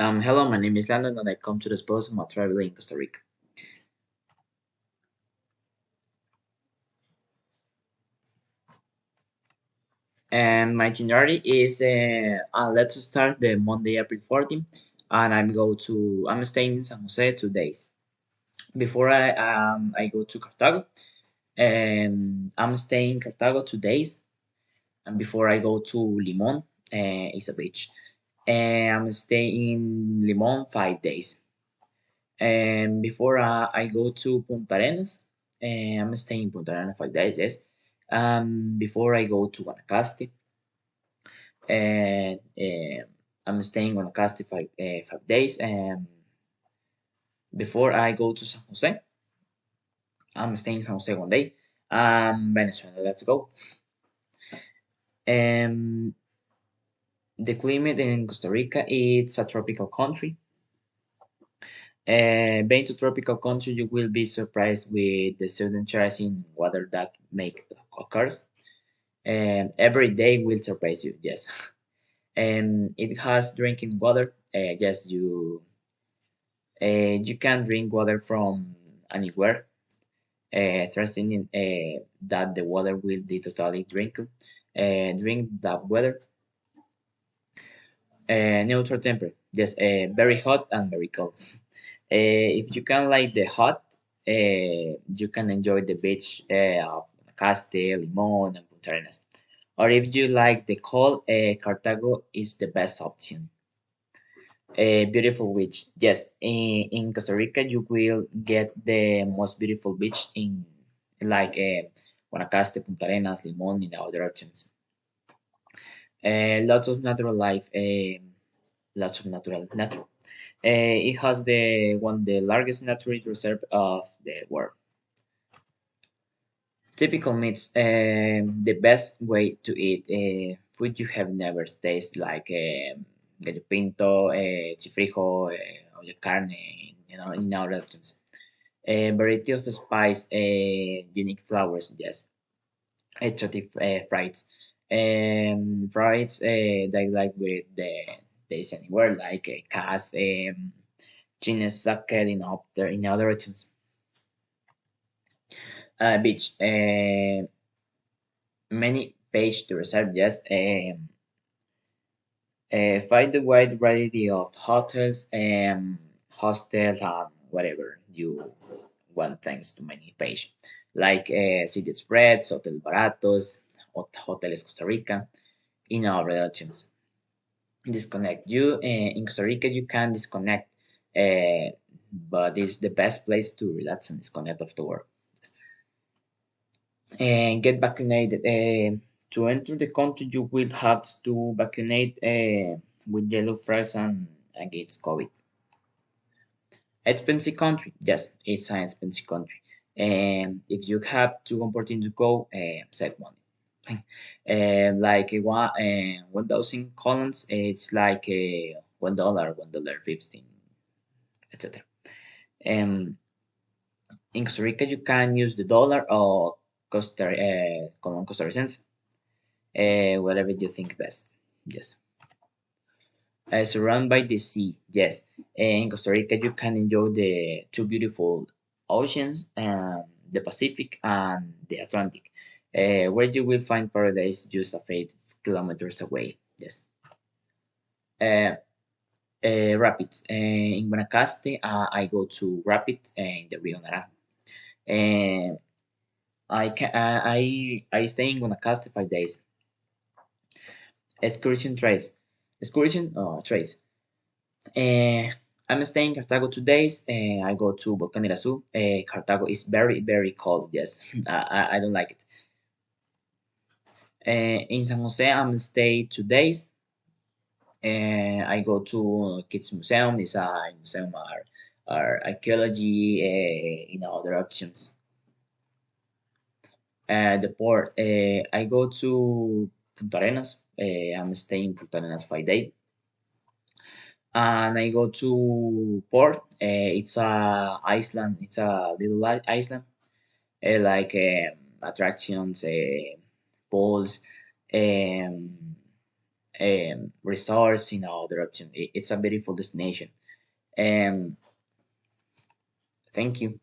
Hello, my name is Landon, and I come to the of my travel in Costa Rica. And my itinerary is let's start the Monday, April 14th, and I'm staying in San Jose 2 days. Before I go to Cartago, I'm staying in Cartago 2 days, and before I go to Limon, it's a beach, and I'm staying in Limon 5 days. And before I go to Punta Arenas, I'm staying in Punta Arenas 5 days. Yes. Before I go to Guanacaste, and I'm staying in Guanacaste 5 days. And before I go to San Jose, I'm staying in San Jose 1 day. Venezuela, let's go. Um, the climate in Costa Rica, it's a tropical country. Being to tropical country, you will be surprised with the sudden changes in weather that make occurs. Every day will surprise you. Yes, and it has drinking water. Yes, you can drink water from anywhere. Trusting in that the water will be totally drinkable. Drink that water. Neutral temperature. Yes, very hot and very cold. If you can like the hot, you can enjoy the beach of Caste, Limon, and Punta Arenas. Or if you like the cold, Cartago is the best option. Beautiful beach. Yes, in Costa Rica you will get the most beautiful beach in like Guanacaste, Punta Arenas, Limon, in other options. Lots of natural life. Lots of natural. It has the largest natural reserve of the world. Typical meats. The best way to eat food you have never tasted, like gallo pinto, chifrijo, olla carne, in our options. A variety of spice, unique flowers, yes. Exotic fries. Fries they like with the taste anywhere, like cas, chines, sake, in other items. Beach. Many page to reserve, yes. Find a wide variety of hotels and hostels and whatever you want thanks to many page. Like City Spreads, Hotel Baratos, Hoteles Costa Rica, in our relations. Disconnect. In Costa Rica you can disconnect, but it's the best place to relax and disconnect of the work. And get vaccinated. To enter the country, you will have to vaccinate with yellow fever and against COVID. Expensive country, yes, it's an expensive country. And if you have two opportunities to go, save money. Like 1,000 colons, it's like $1, 15, etc. Um, in Costa Rica, you can use the dollar or colon costarricense. Whatever you think best. Yes. Surrounded by the sea. Yes. In Costa Rica, you can enjoy the two beautiful oceans, the Pacific and the Atlantic, where you will find paradise just a few kilometers away. Yes. Uh, Rapids. In Guanacaste, I go to Rapids in the Rio Naranjo. Uh, I stay in Guanacaste 5 days. Excursion trails. Excursion trails. Uh, I'm staying in Cartago 2 days. I go to Volcan Irazu. Cartago is very, very cold. Yes, I don't like it. In San Jose, I'm stay 2 days. I go to Kids Museum. It's a museum or archaeology, other options. The port. I go to Punta Arenas. I'm staying in Punta Arenas 5 days. And I go to port. It's a island. It's a little island, like attractions, pools, um, resorts in other option. It's a beautiful destination. Um, Thank you.